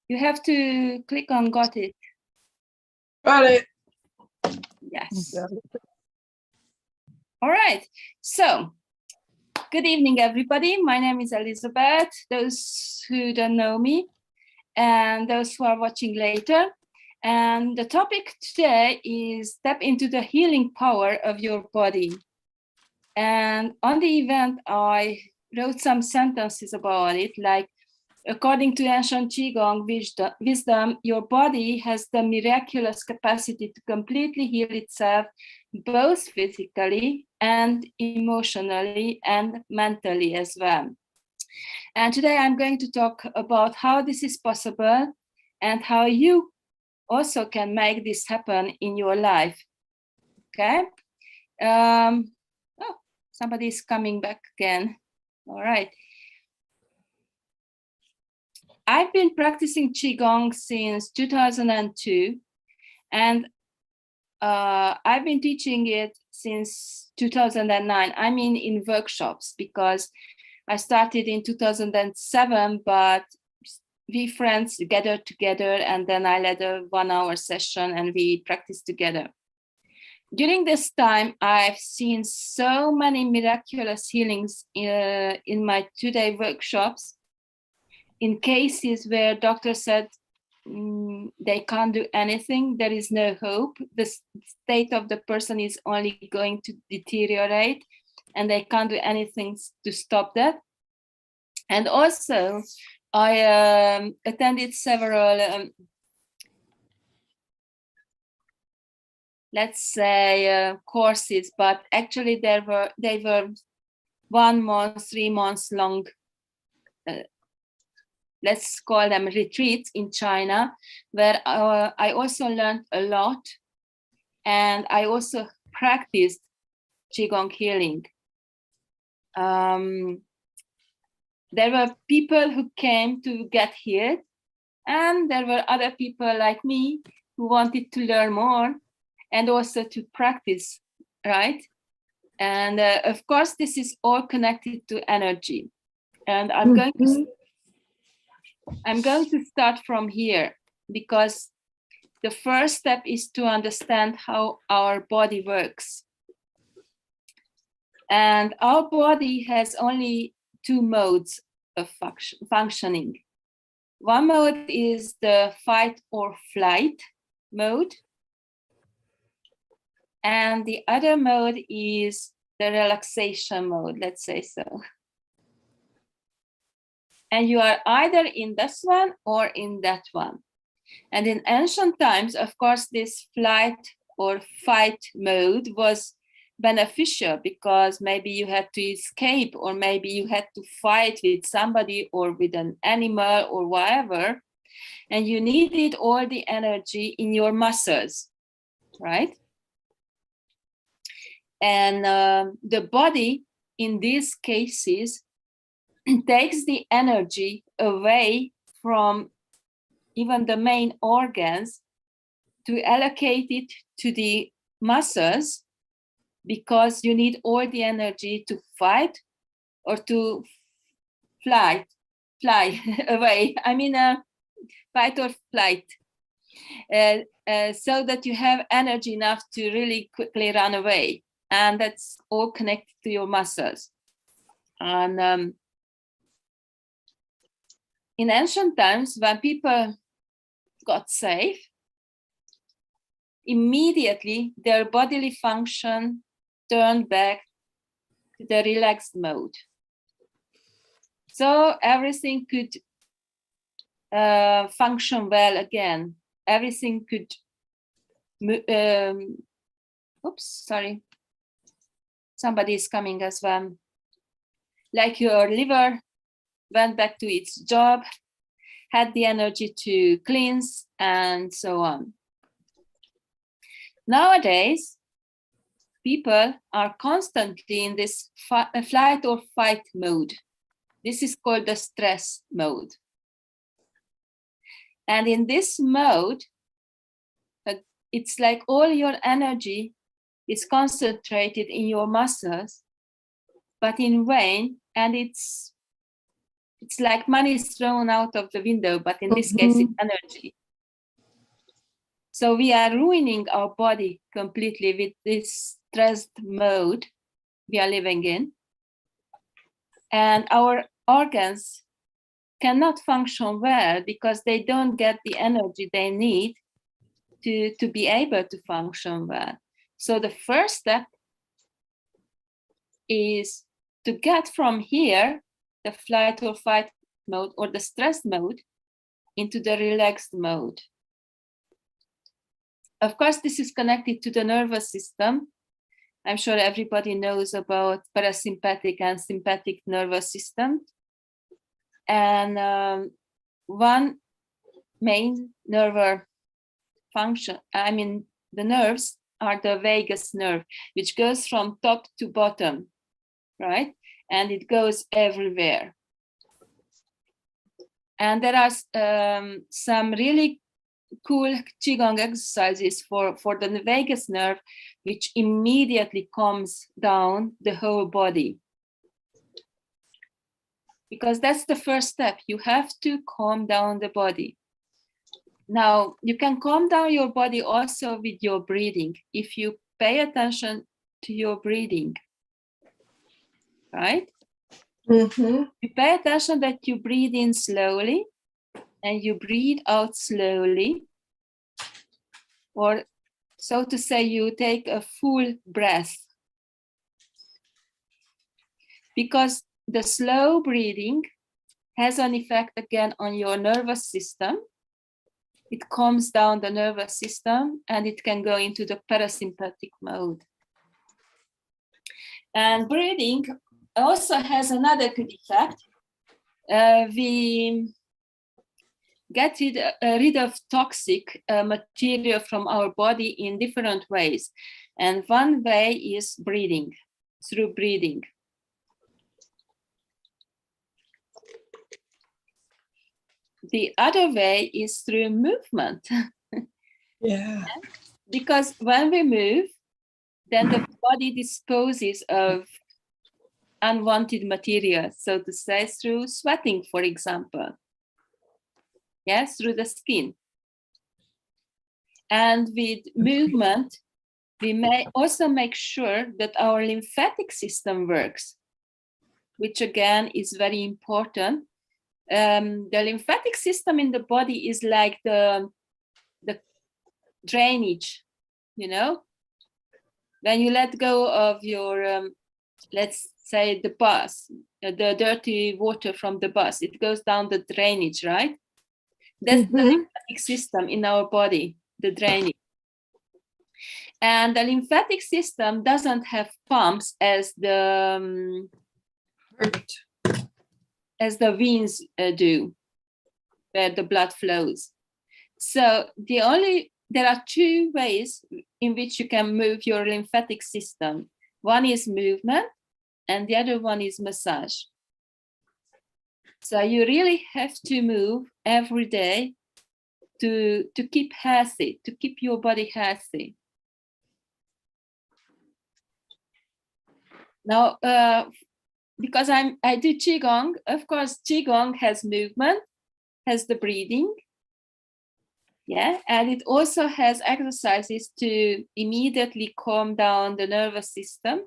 You have to click on got it. Got it. Yes. All right. So, good evening, everybody. My name is Elizabeth. Those who don't know me and those who are watching later. And the topic today is step into the healing power of your body. And on the event, I wrote some sentences about it, like, according to ancient Qigong wisdom, your body has the miraculous capacity to completely heal itself, both physically and emotionally and mentally as well. And today I'm going to talk about how this is possible and how you also can make this happen in your life. Okay. Oh, somebody is coming back again. All right. I've been practicing Qigong since 2002, and I've been teaching it since 2009. I mean, in workshops, because I started in 2007, but we friends gathered together, and then I led a 1-hour session and we practiced together. During this time, I've seen so many miraculous healings in my 2-day workshops, in cases where doctors said they can't do anything, there is no hope, the state of the person is only going to deteriorate and they can't do anything to stop that. And also, I attended several, let's say, courses, but actually they were 1 month, 3 months long, let's call them retreats in China, where I also learned a lot, and I also practiced Qigong healing. There were people who came to get healed, and there were other people like me who wanted to learn more and also to practice, right? And of course, this is all connected to energy. And I'm going to start from here, because the first step is to understand how our body works. And our body has only 2 modes of functioning. One mode is the fight or flight mode. And the other mode is the relaxation mode, let's say so. And you are either in this one or in that one. And in ancient times, of course, this flight or fight mode was beneficial, because maybe you had to escape, or maybe you had to fight with somebody or with an animal or whatever, and you needed all the energy in your muscles, right? And the body in these cases takes the energy away from even the main organs to allocate it to the muscles, because you need all the energy to fight or to fly away. I mean, fight or flight, so that you have energy enough to really quickly run away. And that's all connected to your muscles. And in ancient times, when people got safe, immediately their bodily function turned back to the relaxed mode. So everything could function well again. Everything could, sorry. Somebody is coming as well. Like your liver went back to its job, had the energy to cleanse, and so on. Nowadays, people are constantly in this flight or fight mode. This is called the stress mode. And in this mode, it's like all your energy is concentrated in your muscles, but in vain, and it's It's like money is thrown out of the window, but in this case, it's energy. So we are ruining our body completely with this stressed mode we are living in. And our organs cannot function well because they don't get the energy they need to be able to function well. So the first step is to get from here, the flight or fight mode or the stress mode, into the relaxed mode. Of course, this is connected to the nervous system. I'm sure everybody knows about parasympathetic and sympathetic nervous system. And one main nerve function, the nerves are the vagus nerve, which goes from top to bottom, right? And it goes everywhere. And there are some really cool Qigong exercises for the vagus nerve, which immediately calms down the whole body. Because that's the first step. You have to calm down the body. Now, you can calm down your body also with your breathing. If you pay attention to your breathing, right? You pay attention that you breathe in slowly and you breathe out slowly, or so to say, you take a full breath. Because the slow breathing has an effect again on your nervous system. It calms down the nervous system and it can go into the parasympathetic mode. And breathing also has another good effect. We get rid of toxic material from our body in different ways. And one way is breathing, through breathing. The other way is through movement. Yeah. Because when we move, then the body disposes of unwanted material, so to say, through sweating, for example. Yes, through the skin. And with movement, we may also make sure that our lymphatic system works, which again is very important. The lymphatic system in the body is like the drainage, you know? When you let go of your, let's say the bus, the dirty water from the bus, it goes down the drainage, right? That's the lymphatic system in our body, the drainage. And the lymphatic system doesn't have pumps as the veins do, where the blood flows. So there are two ways in which you can move your lymphatic system. One is movement and the other one is massage. So you really have to move every day to keep healthy, to keep your body healthy. Now, because I do Qigong, of course, Qigong has movement, has the breathing, yeah, and it also has exercises to immediately calm down the nervous system.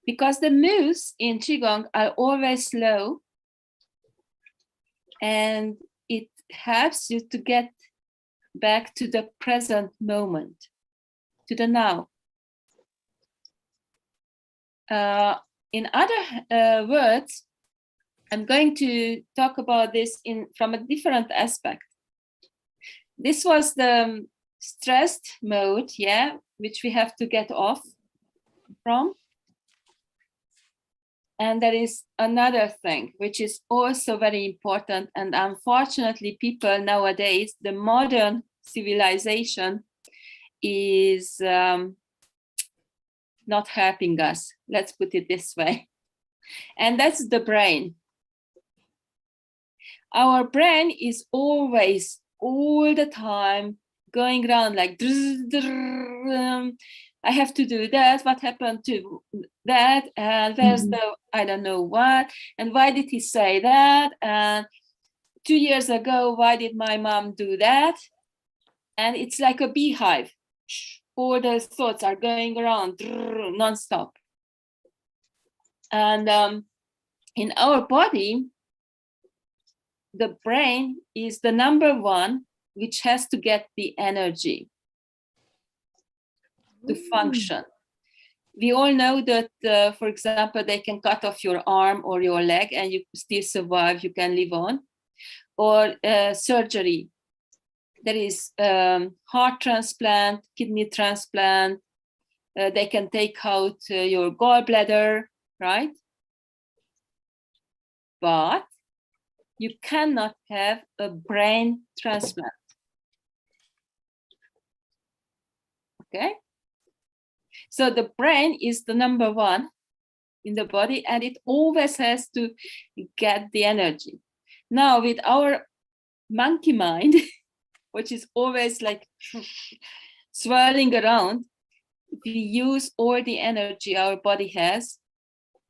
Because the moves in Qigong are always slow, and it helps you to get back to the present moment, to the now. In other words, I'm going to talk about this from a different aspect. This was the stressed mode, yeah, which we have to get off from. And there is another thing, which is also very important. And unfortunately, people nowadays, the modern civilization is not helping us. Let's put it this way. And that's the brain. Our brain is always, all the time, going around like I have to do that. What happened to that? And where's the, I don't know what. And why did he say that? And 2 years ago, why did my mom do that? And it's like a beehive. All those thoughts are going around nonstop. And in our body, the brain is the number one which has to get the energy to function. We all know that, for example, they can cut off your arm or your leg and you still survive, you can live on. Or surgery. There is heart transplant, kidney transplant. They can take out your gallbladder, right? But you cannot have a brain transplant. Okay? So the brain is the number one in the body, and it always has to get the energy. Now, with our monkey mind, which is always like swirling around, we use all the energy our body has.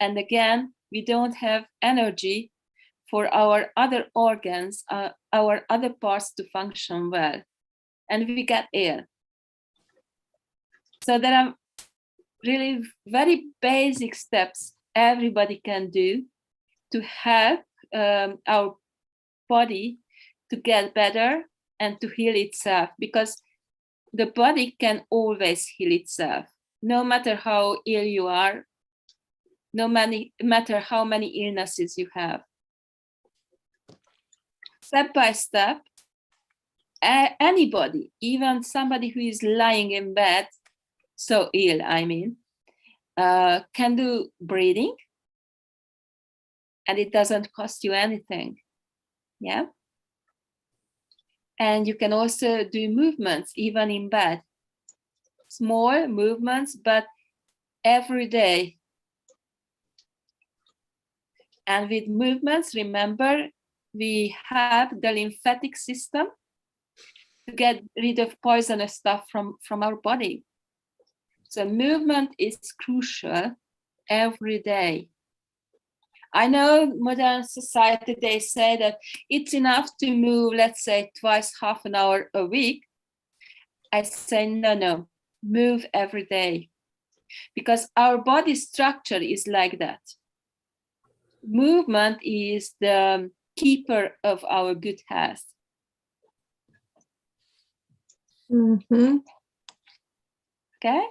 And again, we don't have energy for our other organs, our other parts to function well. And we get ill. So there are really very basic steps everybody can do to help our body to get better and to heal itself, because the body can always heal itself, no matter how ill you are, no matter how many illnesses you have. Step by step, anybody, even somebody who is lying in bed, so ill, I mean, can do breathing, and it doesn't cost you anything. Yeah. And you can also do movements, even in bed. Small movements, but every day. And with movements, remember, we have the lymphatic system to get rid of poisonous stuff from our body. So movement is crucial every day. I know modern society, they say that it's enough to move, let's say, twice half an hour a week. I say, no, move every day. Because our body structure is like that. Movement is the keeper of our good health. Mm-hmm. Okay?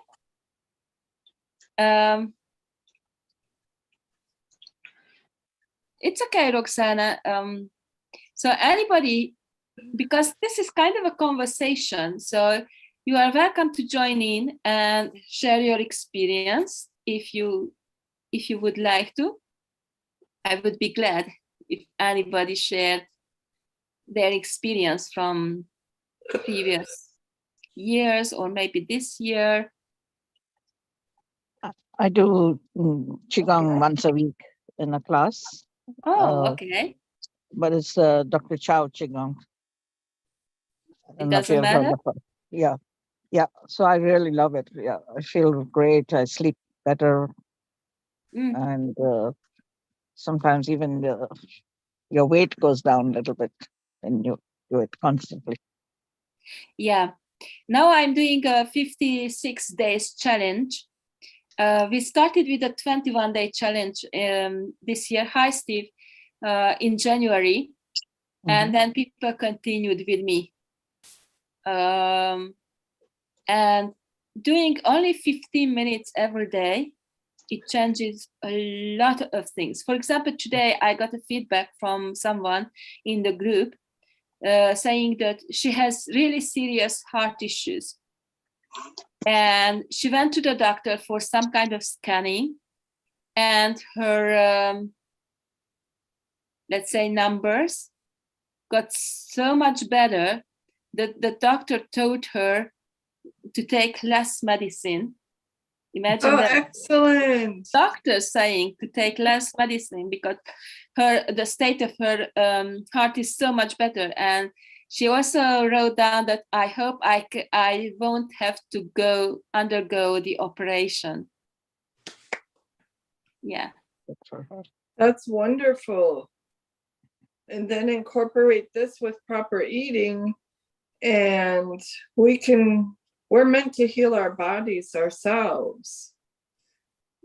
It's okay, Roxana. So anybody, because this is kind of a conversation, so you are welcome to join in and share your experience if you would like to. I would be glad if anybody shared their experience from previous years or maybe this year. I do Qigong once a week in a class. Oh, okay. But it's Dr. Chow Qigong. It doesn't matter? Yeah. So I really love it. Yeah, I feel great. I sleep better. And sometimes even your weight goes down a little bit when you do it constantly. Yeah. Now I'm doing a 56 days challenge. We started with a 21-day challenge this year. Hi, Steve. In January. And then people continued with me. And doing only 15 minutes every day, it changes a lot of things. For example, today I got a feedback from someone in the group saying that she has really serious heart issues. And she went to the doctor for some kind of scanning, and her, let's say, numbers got so much better that the doctor told her to take less medicine. Imagine that. Excellent. Doctor saying to take less medicine because the state of her heart is so much better, and She also wrote down that I hope I won't have to undergo the operation. Yeah. That's wonderful. And then incorporate this with proper eating, and we're meant to heal our bodies ourselves.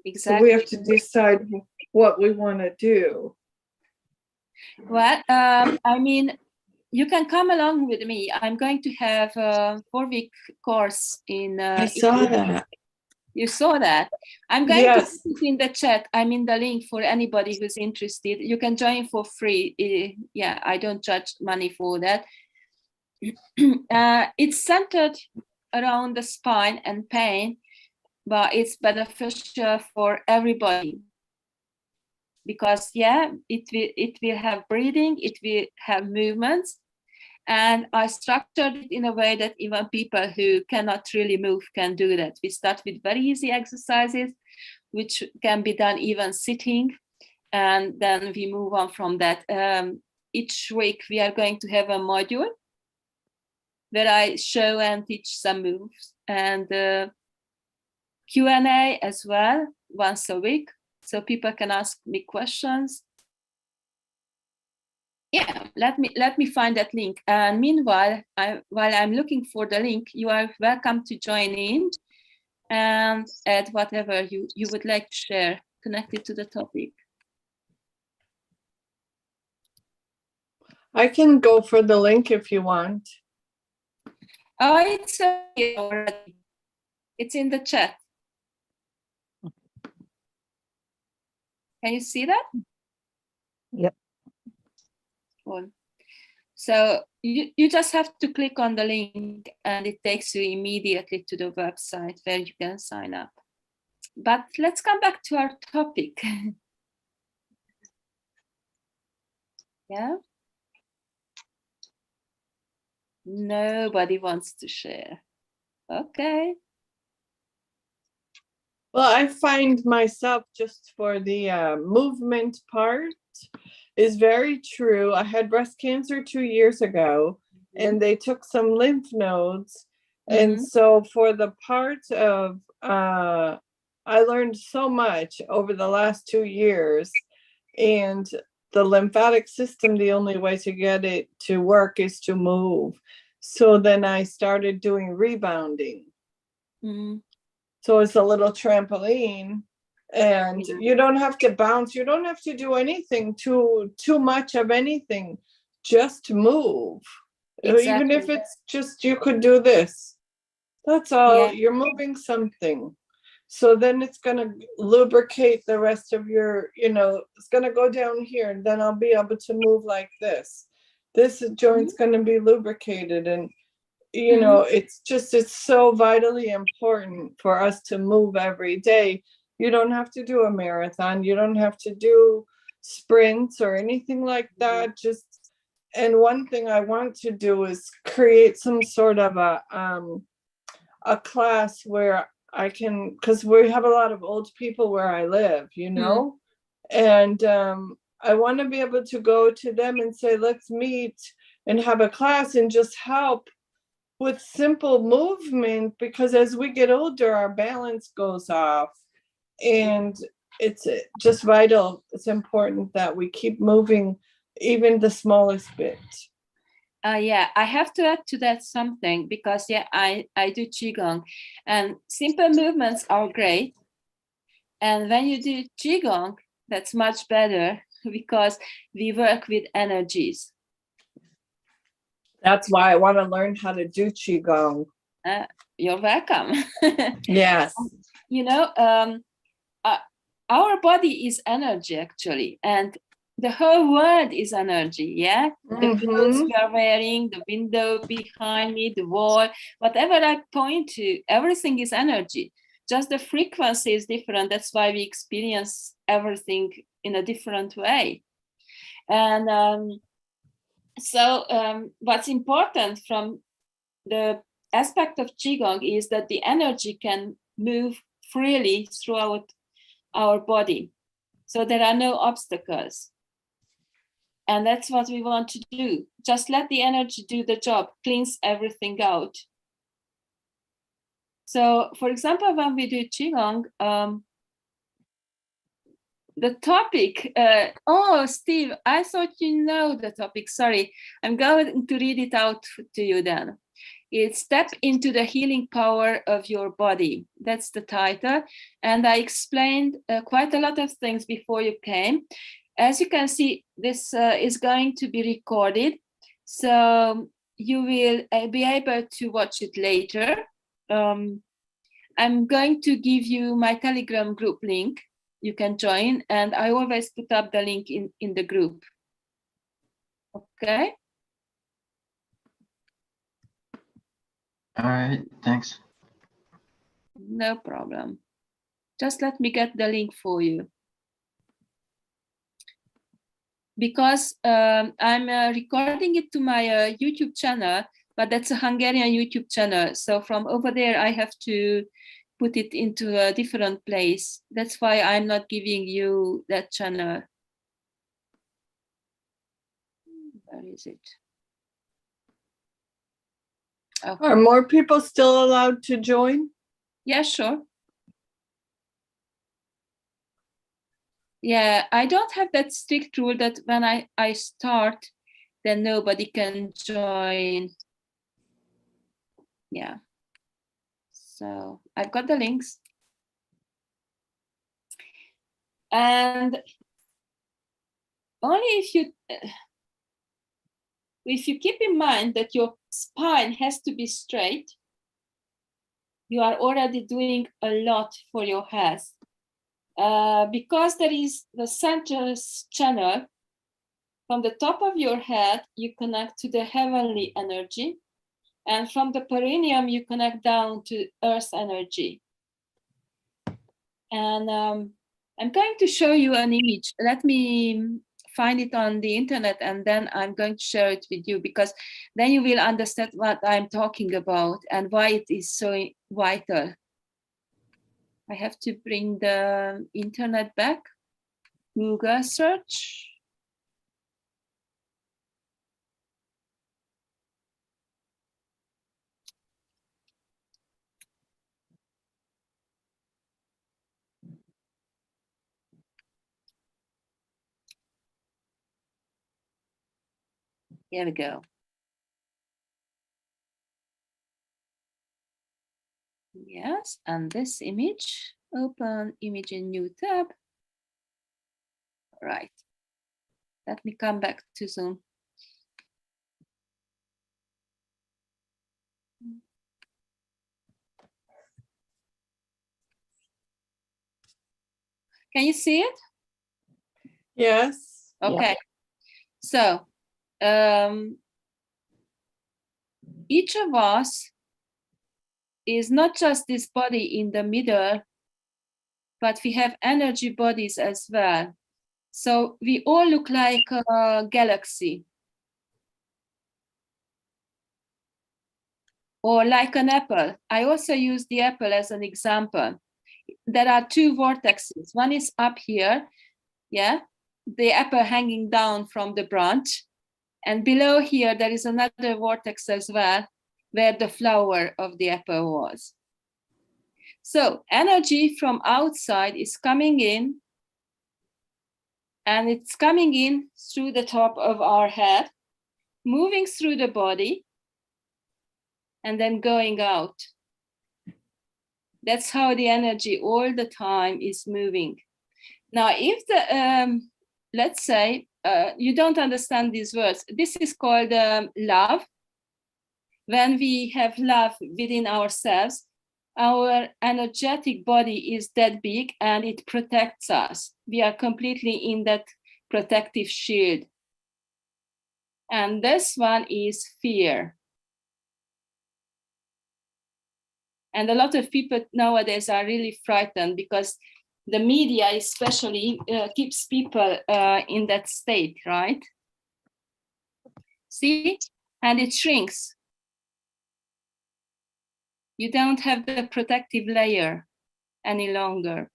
Exactly. So we have to decide what we want to do. Well, I mean, you can come along with me. I'm going to have a 4-week course in. I saw that. You saw that. I'm going Yes. to put in the chat. I mean, the link for anybody who's interested. You can join for free. Yeah, I don't charge money for that. It's centered around the spine and pain, but it's beneficial for everybody. Because yeah, it will have breathing, it will have movements. And I structured it in a way that even people who cannot really move can do that. We start with very easy exercises, which can be done even sitting. And then we move on from that. Each week we are going to have a module where I show and teach some moves, and Q&A as well, once a week. So people can ask me questions. Yeah, let me find that link. And meanwhile, while I'm looking for the link, you are welcome to join in and add whatever you would like to share connected to the topic. I can go for the link if you want. Oh, it's already. It's in the chat. Can you see that? Yep. Cool. So you just have to click on the link and it takes you immediately to the website where you can sign up. But let's come back to our topic. Yeah. Nobody wants to share. Okay. Well, I find myself, just for the movement part, is very true. I had breast cancer 2 years ago, and they took some lymph nodes. And so for the part of, I learned so much over the last 2 years, and the lymphatic system, the only way to get it to work is to move. So then I started doing rebounding. So it's a little trampoline, and you don't have to bounce. You don't have to do anything too much of anything. Just move. Exactly. Even if it's just, you could do this. That's all. Yeah. You're moving something. So then it's going to lubricate the rest of your, it's going to go down here, and then I'll be able to move like this. This joint's going to be lubricated, and it's so vitally important for us to move every day. You don't have to do a marathon. You don't have to do sprints or anything like that. And one thing I want to do is create some sort of a class where I can, because we have a lot of old people where I live, and I want to be able to go to them and say, let's meet and have a class and just help with simple movement, because as we get older, our balance goes off, and it's just vital. It's important that we keep moving, even the smallest bit. Yeah, I have to add to that something, because I do Qigong, and simple movements are great. And when you do Qigong, that's much better, because we work with energies. That's why I want to learn how to do Qigong. You're welcome. Yes. Our body is energy, actually, and the whole world is energy. Yeah, the clothes we are wearing, the window behind me, the wall, whatever I point to, everything is energy. Just the frequency is different. That's why we experience everything in a different way. And so what's important from the aspect of Qigong is that the energy can move freely throughout our body. So there are no obstacles. And that's what we want to do. Just let the energy do the job, cleanse everything out. So, for example, when we do Qigong, the topic, oh, Steve, I thought you know the topic. Sorry, I'm going to read it out to you then. It's Step into the Healing Power of Your Body. That's the title. And I explained quite a lot of things before you came. As you can see, this is going to be recorded. So you will be able to watch it later. I'm going to give you my Telegram group link. You can join, and I always put up the link in the group. Okay? All right, thanks. No problem. Just let me get the link for you. Because I'm recording it to my YouTube channel, but that's a Hungarian YouTube channel. So from over there, I have to put it into a different place. That's why I'm not giving you that channel. Where is it? Okay. Are more people still allowed to join? Yeah, sure. Yeah, I don't have that strict rule that when I start, then nobody can join. Yeah. So I've got the links. And only if you keep in mind that your spine has to be straight, you are already doing a lot for your health. Because there is the center channel, from the top of your head, you connect to the heavenly energy. And from the perineum, you connect down to earth energy. And I'm going to show you an image. Let me find it on the internet, and then I'm going to share it with you, because then you will understand what I'm talking about and why it is so vital. I have to bring the internet back. Google search. Here we go. Yes, and this image, open image in new tab. Right. Let me come back to Zoom. Can you see it? Yes. Okay. So each of us is not just this body in the middle, but we have energy bodies as well. So we all look like a galaxy, or like an apple. I also use the apple as an example. There are two vortexes. One is up here, yeah, the apple hanging down from the branch. And below here, there is another vortex as well, where the flower of the apple was. So energy from outside is coming in, and it's coming in through the top of our head, moving through the body, and then going out. That's how the energy all the time is moving. Now, if the, let's say, you don't understand these words, this is called love. When we have love within ourselves, our energetic body is that big and it protects us. We are completely in that protective shield. And this one is fear. And a lot of people nowadays are really frightened because the media especially keeps people in that state, right? See? And it shrinks. You don't have the protective layer any longer.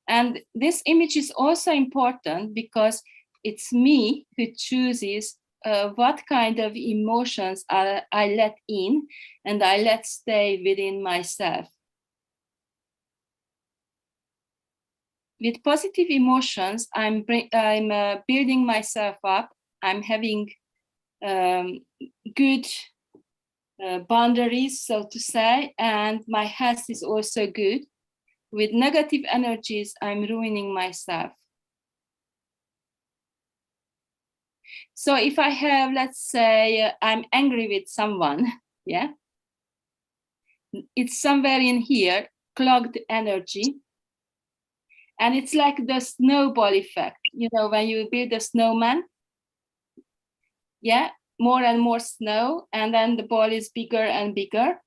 And this image is also important because it's me who chooses what kind of emotions I let in and I let stay within myself. With positive emotions, I'm building myself up. I'm having good boundaries, so to say, and my health is also good. With negative energies, I'm ruining myself. So if I have, let's say, I'm angry with someone, yeah, it's somewhere in here, clogged energy. And it's like the snowball effect. You know, when you build a snowman, yeah, more and more snow, and then the ball is bigger and bigger.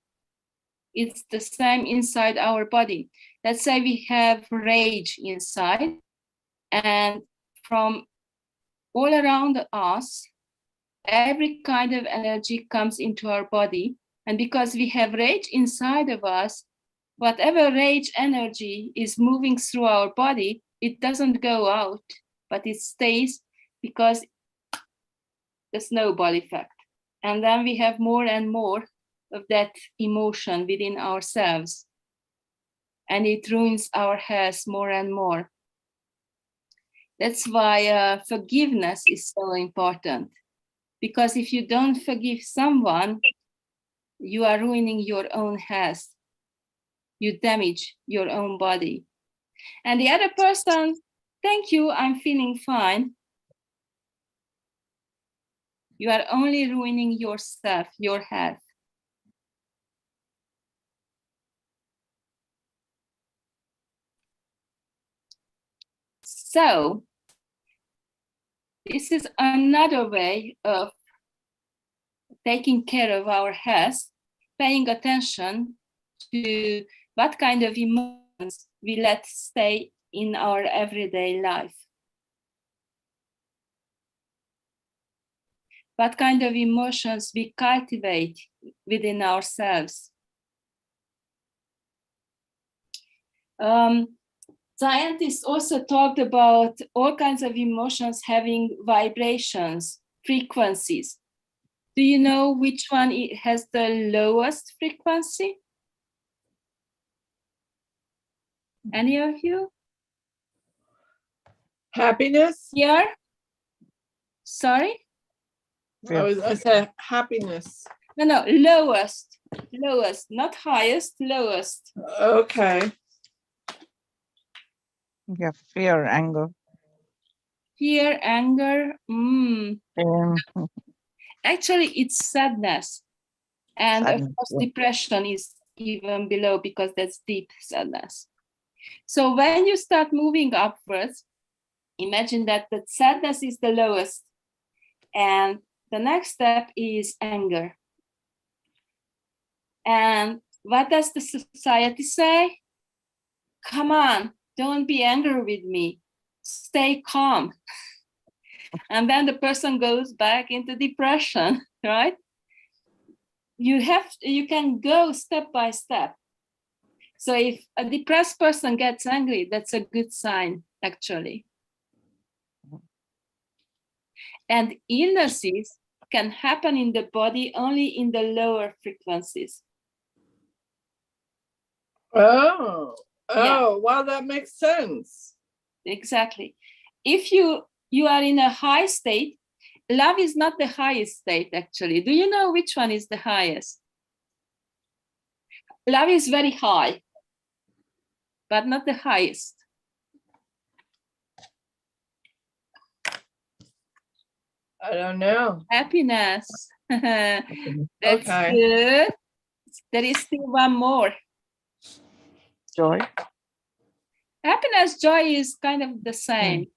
It's the same inside our body. Let's say we have rage inside, and from all around us, every kind of energy comes into our body. And because we have rage inside of us, whatever rage energy is moving through our body, it doesn't go out, but it stays because the snowball effect. And then we have more and more of that emotion within ourselves. And it ruins our health more and more. That's why forgiveness is so important. Because if you don't forgive someone, you are ruining your own health. You damage your own body. And the other person, thank you, I'm feeling fine. You are only ruining yourself, your health. So, this is another way of taking care of our health, paying attention to what kind of emotions we let stay in our everyday life. What kind of emotions we cultivate within ourselves. Scientists also talked about all kinds of emotions having vibrations, frequencies. Do you know which one has the lowest frequency? Any of you? Happiness? Here? Sorry? I said happiness. No, lowest, not highest, lowest. Okay. Yeah, fear, anger. Fear, anger, Actually, it's sadness. And Sadness, of course, yeah. depression is even below because that's deep sadness. So when you start moving upwards, imagine that the sadness is the lowest. And the next step is anger. And what does the society say? Come on, don't be angry with me. Stay calm. And then the person goes back into depression, right? You can go step by step. So if a depressed person gets angry, that's a good sign, actually. And illnesses can happen in the body only in the lower frequencies. Oh, Yeah. Wow, that makes sense. Exactly. If you are in a high state, love is not the highest state, actually. Do you know which one is the highest? Love is very high, but not the highest. I don't know. Happiness. That's Okay. good. There is still one more. Joy. Happiness, joy is kind of the same.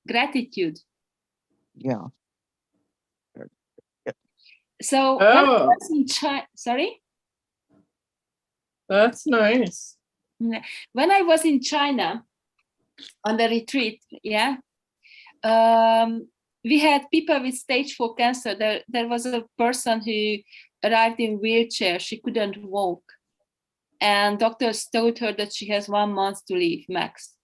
Gratitude. Yeah. So when I was in China, sorry? That's nice. When I was in China on the retreat, yeah, we had people with stage 4 cancer. There was a person who arrived in wheelchair. She couldn't walk. And doctors told her that she has 1 month to live max.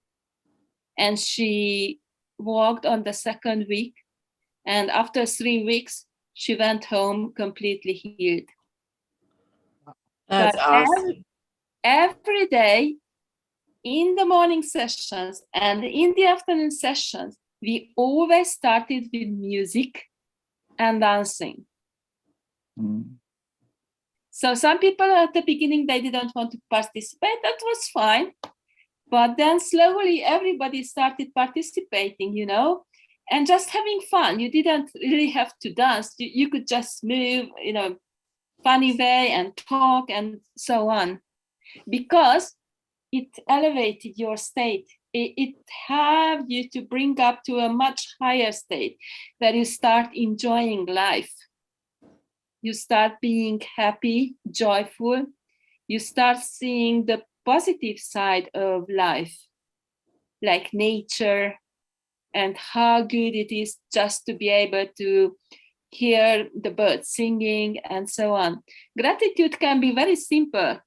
And she walked on the second week. And after 3 weeks, she went home completely healed. That's But awesome. every day in the morning sessions and in the afternoon sessions, we always started with music and dancing. Mm. So some people at the beginning, they didn't want to participate. That was fine. But then slowly everybody started participating, you know, and just having fun. You didn't really have to dance. You could just move, you know, funny way and talk and so on, because it elevated your state. It helped you to bring up to a much higher state where you start enjoying life. You start being happy, joyful. You start seeing the positive side of life, like nature, and how good it is just to be able to hear the birds singing and so on. Gratitude can be very simple.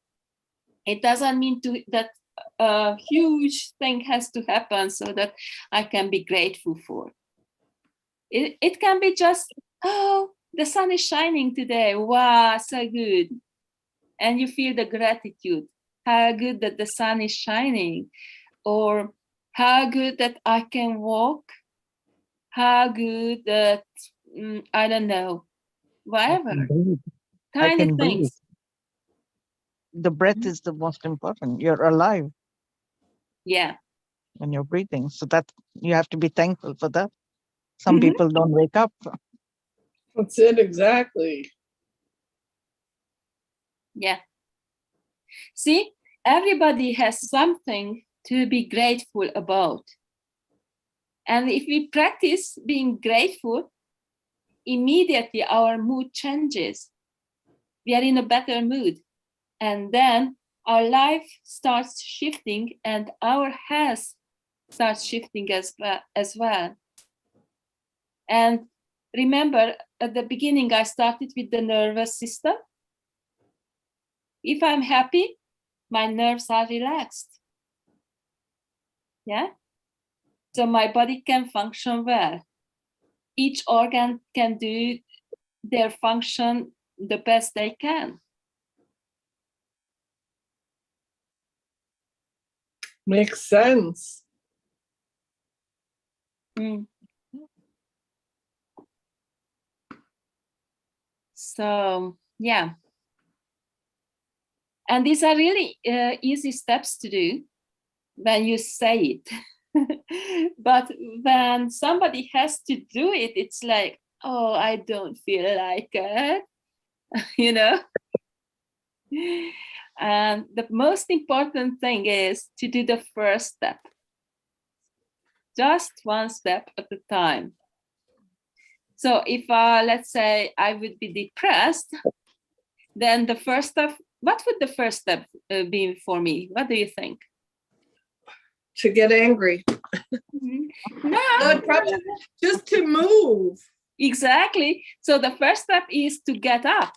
It doesn't mean that a huge thing has to happen so that I can be grateful for. It can be just, oh, the sun is shining today. Wow, so good. And you feel the gratitude. How good that the sun is shining. Or how good that I can walk. How good that, I don't know, whatever. I Tiny can breathe. things. The breath is the most important. You're alive Yeah. when you're breathing. So that you have to be thankful for that. Some Mhm. people don't wake up. That's it, exactly. Yeah. See, everybody has something to be grateful about. And if we practice being grateful, immediately our mood changes. We are in a better mood. And then our life starts shifting and our health starts shifting as well. And remember, at the beginning, I started with the nervous system. If I'm happy, my nerves are relaxed. Yeah. So my body can function well. Each organ can do their function the best they can. Makes sense. Mm. So, yeah. And these are really easy steps to do when you say it. But when somebody has to do it, it's like, oh, I don't feel like it, you know? And the most important thing is to do the first step. Just one step at a time. So if, let's say, I would be depressed, then the first step, what would the first step be for me? What do you think? To get angry. No, Probably just to move. exactly. So the first step is to get up.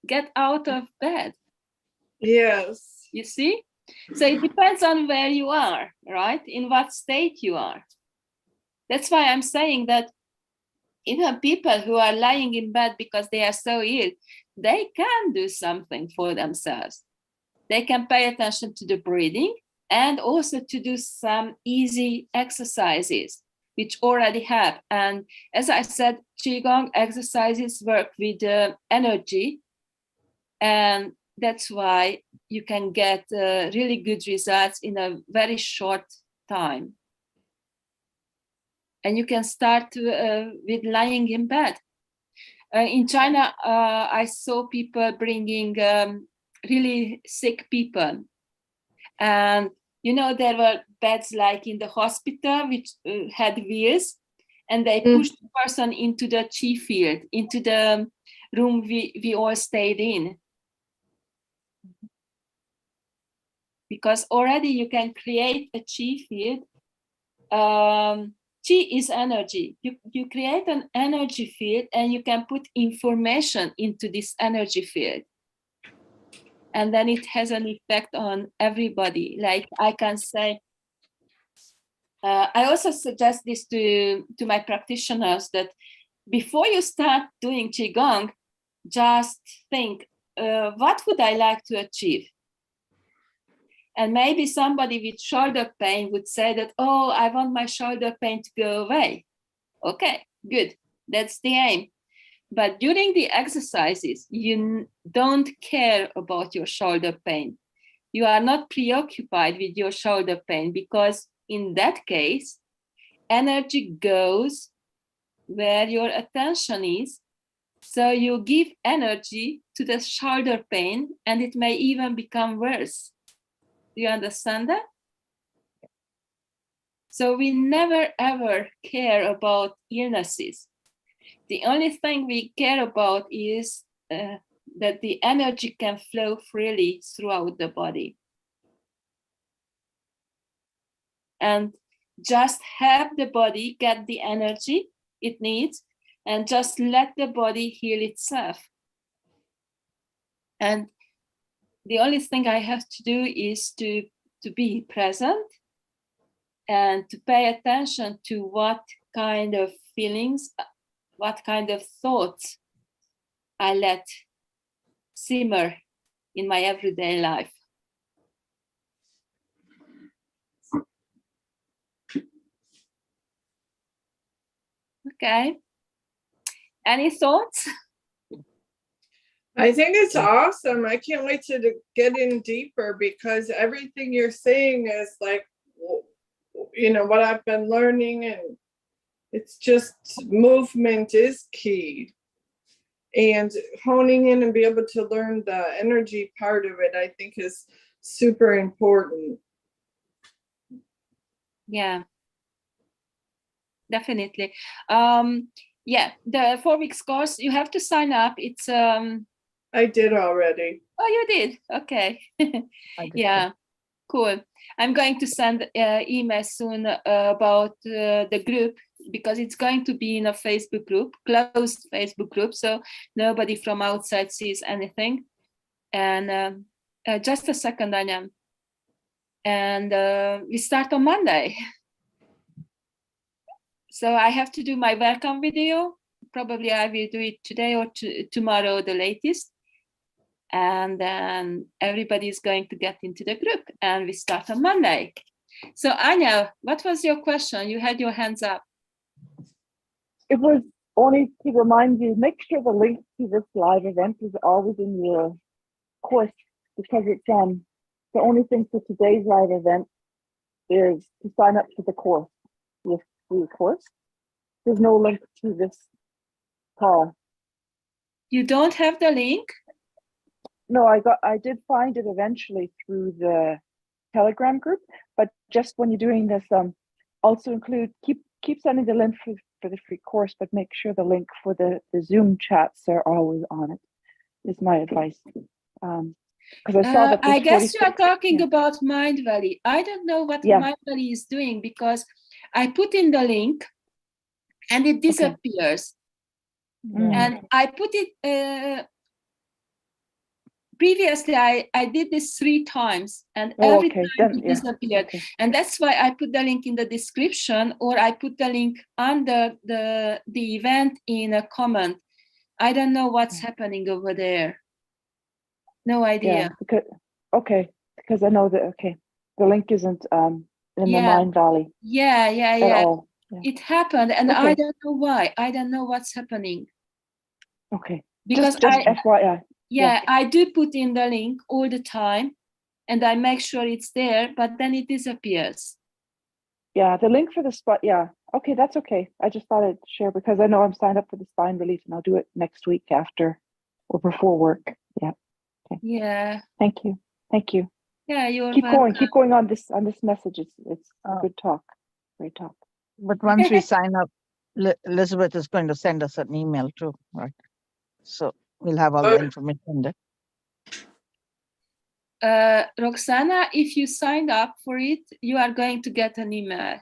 Get out of bed. Yes. You see? So it depends on where you are, right? In what state you are. That's why I'm saying that even people who are lying in bed because they are so ill, they can do something for themselves. They can pay attention to the breathing and also to do some easy exercises, which already have. And as I said, Qigong exercises work with energy. And that's why you can get really good results in a very short time. And you can start with lying in bed. In China, I saw people bringing really sick people. And, you know, there were beds like in the hospital, which had wheels, and they pushed the person into the chi field, into the room we all stayed in. Because already you can create a chi field. Chi is energy. You create an energy field and you can put information into this energy field. and then it has an effect on everybody. Like I can say, I also suggest this to my practitioners, that before you start doing Qigong, just think, what would I like to achieve? And maybe somebody with shoulder pain would say that, oh, I want my shoulder pain to go away. Okay, good. That's the aim. But during the exercises, you don't care about your shoulder pain. You are not preoccupied with your shoulder pain, because in that case, energy goes where your attention is. So you give energy to the shoulder pain, and it may even become worse. Do you understand that? So we never ever care about illnesses. The only thing we care about is that the energy can flow freely throughout the body. And just have the body get the energy it needs, and just let the body heal itself. And the only thing I have to do is to be present and to pay attention to what kind of feelings, what kind of thoughts I let simmer in my everyday life. Okay. Any thoughts? I think it's awesome. I can't wait to get in deeper, because everything you're saying is like, you know, what I've been learning, and it's just movement is key. And honing in and be able to learn the energy part of it, I think, is super important. Yeah, definitely. Yeah, the 4 weeks course, you have to sign up. It's I did already. Oh, you did? Okay. Yeah, cool. I'm going to send email soon about the group, because it's going to be in a Facebook group, closed Facebook group, so nobody from outside sees anything. And just a second, Anya. And we start on Monday. So I have to do my welcome video. Probably I will do it today or tomorrow, the latest. And then everybody's going to get into the group, and we start on Monday. So Anya, what was your question? You had your hands up. It was only to remind you, make sure the link to this live event is always in your course, because it's the only thing for today's live event is to sign up for the course, the free course. There's no link to this call. You don't have the link? No, I did find it eventually through the Telegram group, but just when you're doing this, also include, keep sending the link for the free course, but make sure the link for the Zoom chats are always on it, is my advice. Because I saw that I guess you are talking yeah. about Mind Valley. I don't know what Yeah. Mind Valley is doing, because I put in the link and it disappears. Okay. And I put it, previously I did this 3 times, and every time it disappeared. Okay. And that's why I put the link in the description, or I put the link under the event in a comment. I don't know what's happening over there. No idea. Yeah, because I know that, the link isn't in the Mind Valley. Yeah. At all. Yeah. It happened, and I don't know why. I don't know what's happening. Okay. Because just FYI. Yeah, I do put in the link all the time, and I make sure it's there, but then it disappears. Yeah, the link for the spot. Yeah. Okay, that's okay. I just thought I'd share, because I know I'm signed up for the spine relief, and I'll do it next week after or before work. Yeah. Okay. Yeah. Thank you. Yeah, you're keep welcome. going on this message. It's a good talk. Great talk. But once we sign up, Elizabeth is going to send us an email too, right? So we'll have all the information there. Roxana, if you signed up for it, you are going to get an email.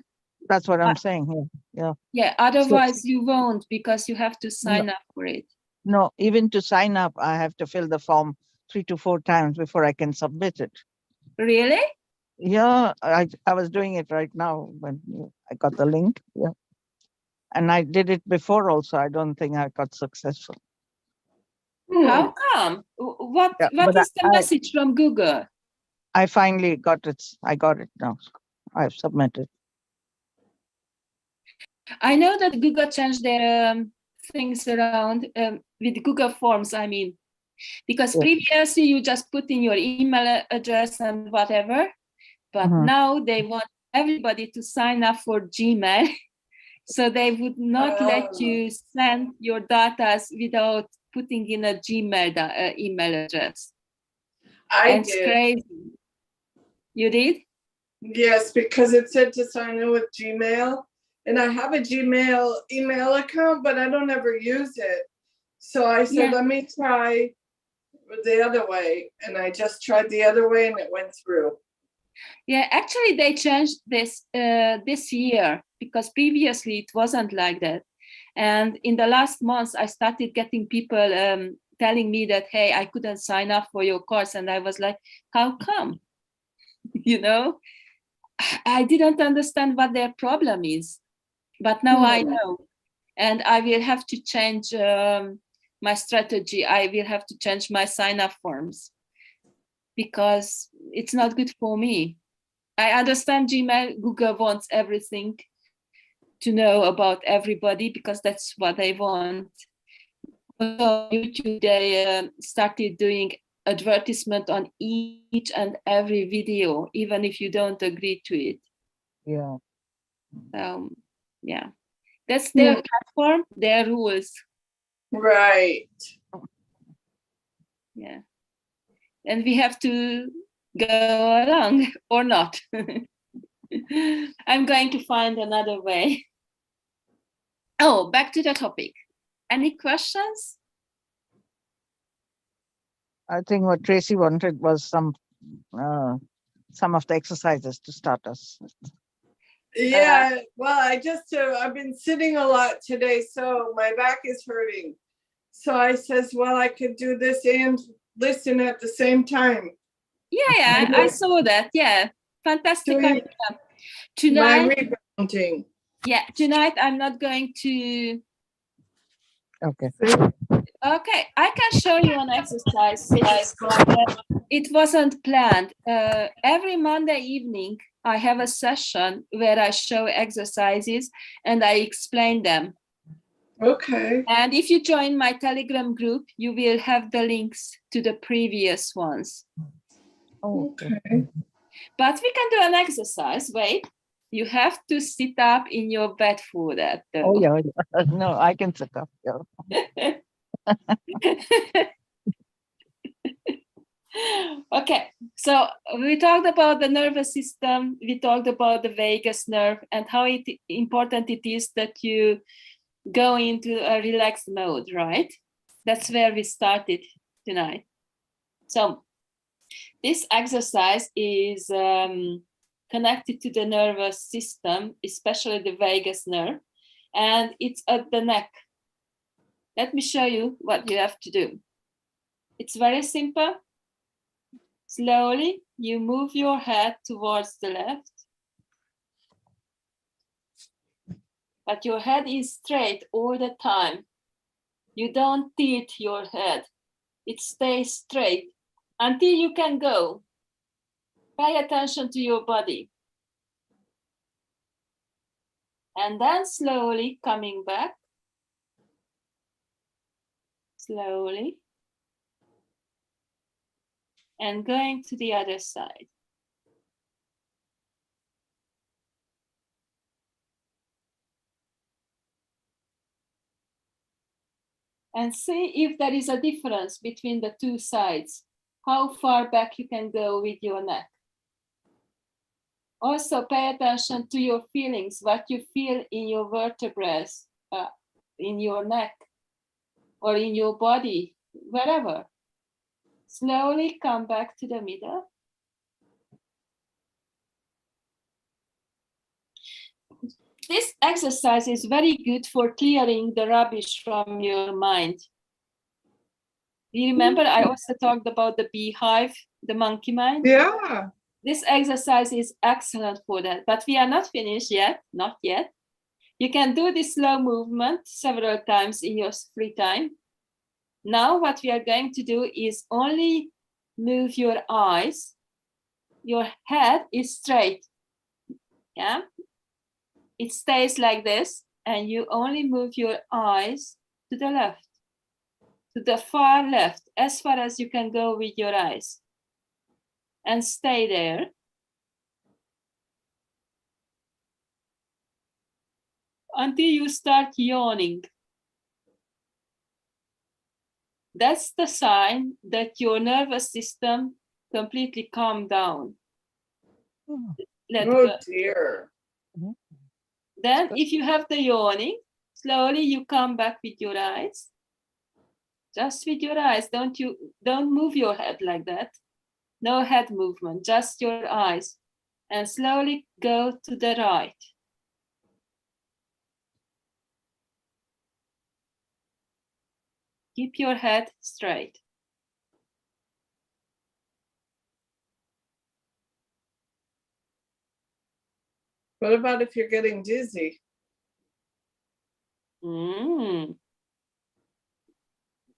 That's what I'm saying here. Yeah. Yeah, otherwise you won't, because you have to sign up for it. No, even to sign up, I have to fill the form 3 to 4 times before I can submit it. Really? Yeah, I was doing it right now when I got the link. Yeah. And I did it before also. I don't think I got successful. How come? Yeah, What but is the message from Google? I finally got it. I got it now. I've submitted. I know that Google changed their things around with Google Forms, I mean, because Yeah. previously you just put in your email address and whatever, but Mhm. now they want everybody to sign up for Gmail. So they would not let you send your data without putting in a Gmail email address. I It's did. crazy. You did? Yes, because it said to sign in with Gmail. And I have a Gmail email account, but I don't ever use it. So I said, Yeah. let me try the other way. And I just tried the other way and it went through. Yeah, actually they changed this this year because previously it wasn't like that. And in the last months, I started getting people telling me that, hey, I couldn't sign up for your course. And I was like, how come? You know, I didn't understand what their problem is. But now I know. And I will have to change my strategy. I will have to change my sign up forms because it's not good for me. I understand Gmail, Google wants everything to know about everybody because that's what they want. Also, YouTube, they started doing advertisement on each and every video, even if you don't agree to it. Yeah. Yeah, that's their platform, their rules. Right. Yeah, and we have to go along or not. I'm going to find another way. Oh, back to the topic. Any questions? I think what Tracy wanted was some of the exercises to start us. Yeah, well, I've been sitting a lot today, so my back is hurting. So I says, well, I could do this and listen at the same time. Yeah, I saw that. Yeah, fantastic idea. Tonight, rebounding. Yeah, tonight I'm not going to. Okay. Okay, I can show you an exercise. It wasn't planned. Every Monday evening, I have a session where I show exercises and I explain them. Okay. And if you join my Telegram group, you will have the links to the previous ones. Okay. But we can do an exercise. Wait, you have to sit up in your bed for that. Though. Oh, yeah. No, I can sit up. Yeah. Okay, so we talked about the nervous system, we talked about the vagus nerve and how important it is that you go into a relaxed mode, right? That's where we started tonight. So this exercise is connected to the nervous system, especially the vagus nerve, and it's at the neck. Let me show you what you have to do. It's very simple. Slowly, you move your head towards the left, but your head is straight all the time. You don't tilt your head. It stays straight until you can go. Pay attention to your body. And then slowly coming back. Slowly. And going to the other side. And see if there is a difference between the two sides, how far back you can go with your neck. Also pay attention to your feelings, what you feel in your vertebrae, in your neck, or in your body, wherever. Slowly come back to the middle. This exercise is very good for clearing the rubbish from your mind. You remember I also talked about the beehive, the monkey mind? Yeah. This exercise is excellent for that, but we are not finished yet, not yet. You can do this slow movement several times in your free time. Now what we are going to do is only move your eyes. Your head is straight. Yeah, it stays like this, and you only move your eyes to the left, to the far left, as far as you can go with your eyes, and stay there. Until you start yawning. That's the sign that your nervous system completely calmed down. Let Oh go. dear. Then if you have the yawning, slowly you come back with your eyes. Just with your eyes. Don't move your head like that. No head movement, just your eyes. And slowly go to the right. Keep your head straight. What about if you're getting dizzy? Mm.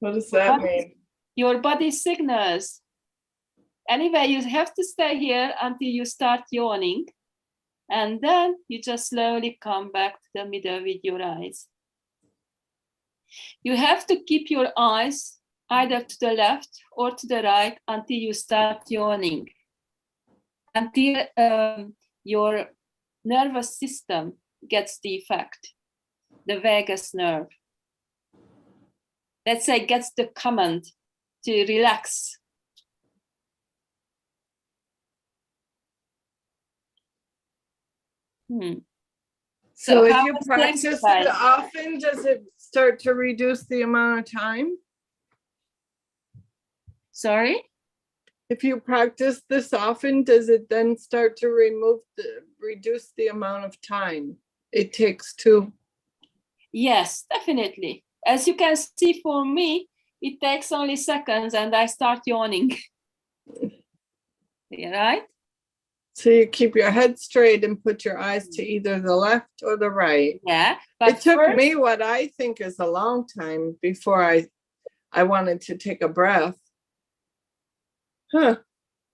What does that mean? Your body signals. Anyway, you have to stay here until you start yawning. And then you just slowly come back to the middle with your eyes. You have to keep your eyes either to the left or to the right until you start yawning. Until your nervous system gets the effect, the vagus nerve. Let's say gets the command to relax. So if how you was the practice exercise? it often, does it start to reduce the amount of time? Sorry? If you practice this often, does it then start to reduce the amount of time it takes to? Yes, definitely. As you can see for me, it takes only seconds and I start yawning. Right? So you keep your head straight and put your eyes to either the left or the right. Yeah. But It took first, me what I think is a long time before I wanted to take a breath. Huh.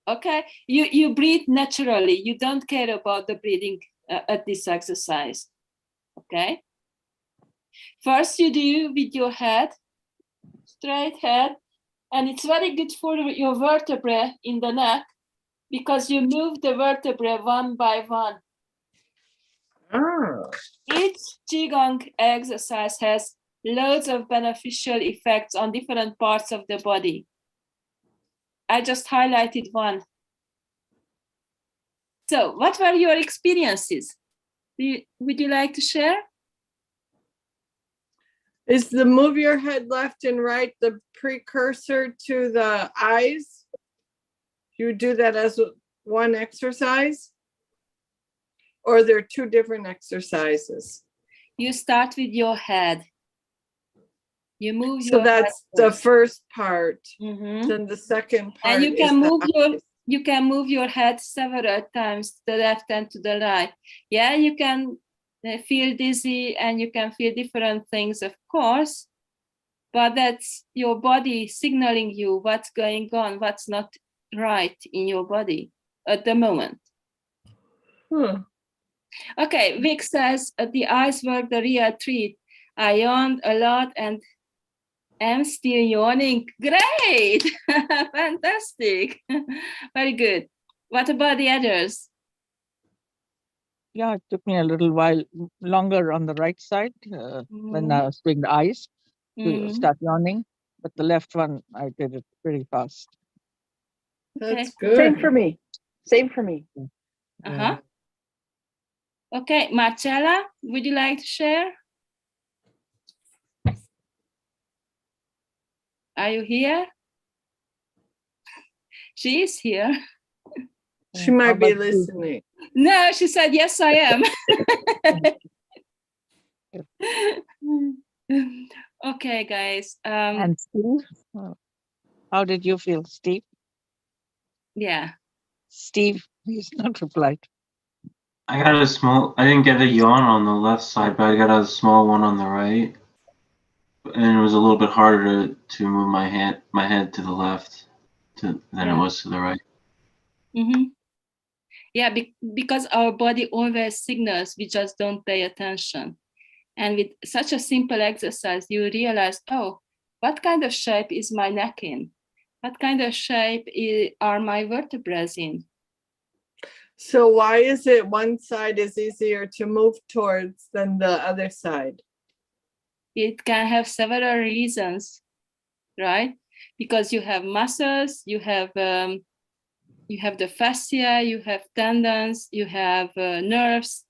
okay, you breathe naturally. You don't care about the breathing at this exercise. Okay. First you do with your head, straight head, and it's very good for your vertebrae in the neck because you move the vertebrae one by one. Oh. Each Qigong exercise has loads of beneficial effects on different parts of the body. I just highlighted one. So, what were your experiences? Would you like to share? Is the move your head left and right the precursor to the eyes? You do that as one exercise? Or they're two different exercises? You start with your head. You move So your that's head the first part. Mhm. Then the second part. And you is can the move eyes. you can move your head several times to the left and to the right. Yeah, you can feel dizzy and you can feel different things, of course, but that's your body signaling you what's going on, what's not right in your body at the moment. Okay, Vic says the eyes were the real treat. I yawned a lot and am still yawning. Great, fantastic, very good. What about the others? Yeah, it took me a little while longer on the right side when I was doing the eyes to start yawning, but the left one, I did it pretty fast. That's Okay. good. Same for me. Same for me. Uh-huh. Okay, Marcella, would you like to share? Are you here? She is here. She might be about you? listening. No, she said, yes, I am. Okay, guys. And Steve? How did you feel, Steve? Yeah. Steve, he's not replied. I got a small, I didn't get a yawn on the left side, but I got a small one on the right. And it was a little bit harder to move my head to the left than it was to the right. Mm-hmm. Yeah, because our body always signals, we just don't pay attention. And with such a simple exercise, you realize, oh, what kind of shape is my neck in? What kind of shape are my vertebrae in? So why is it one side is easier to move towards than the other side? It can have several reasons, right? Because you have muscles, you have the fascia, you have tendons, you have nerves,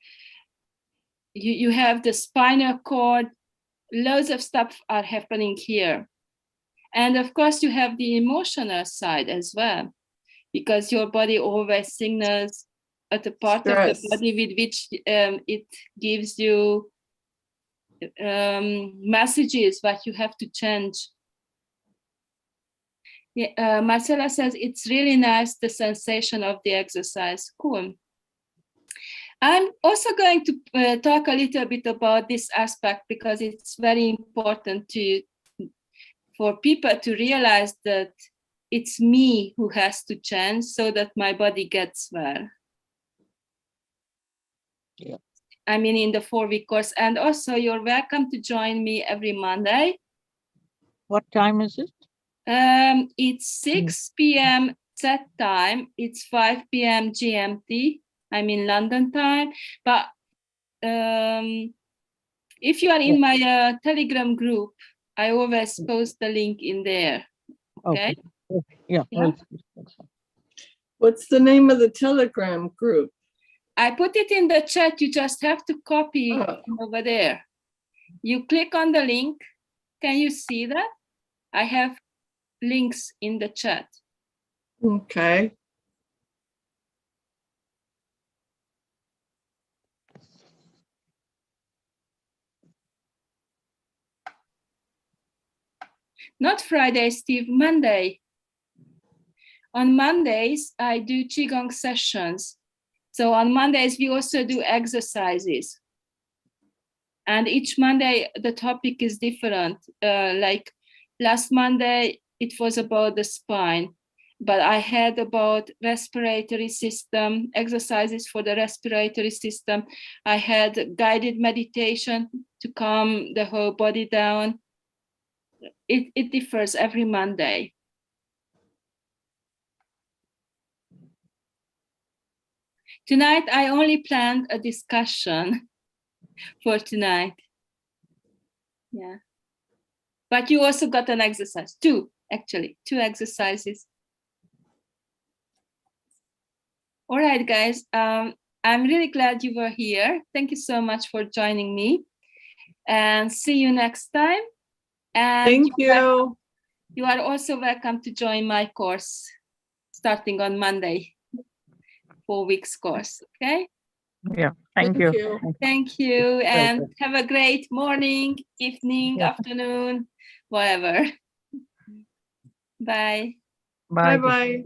you have the spinal cord. Loads of stuff are happening here. And of course, you have the emotional side as well, because your body always signals at the part Stress. of the body with which it gives you messages what you have to change. Yeah, Marcella says it's really nice, the sensation of the exercise. Cool. I'm also going to talk a little bit about this aspect because it's very important for people to realize that it's me who has to change so that my body gets well. Yeah. I mean, in the 4-week course. And also, you're welcome to join me every Monday. What time is it? It's 6 p.m. set time. It's 5 p.m. GMT. I'm in London time. But if you are in my Telegram group, I always post the link in there. Okay. Yeah. Yeah. What's the name of the Telegram group? I put it in the chat. You just have to copy over there. You click on the link. Can you see that? I have links in the chat. Okay. Not Friday, Steve, Monday. On Mondays, I do Qigong sessions. So on Mondays, we also do exercises. And each Monday, the topic is different. Like last Monday, it was about the spine, but I had about respiratory system, exercises for the respiratory system. I had guided meditation to calm the whole body down. It differs every Monday. Tonight, I only planned a discussion for tonight. Yeah. But you also got an exercise, two exercises. All right, guys. I'm really glad you were here. Thank you so much for joining me. And see you next time. And Thank you. You are also welcome to join my course starting on Monday, 4 weeks course. Okay. Yeah. Thank you. Thank you. And have a great morning, evening, afternoon, whatever. Bye. Bye. Bye-bye.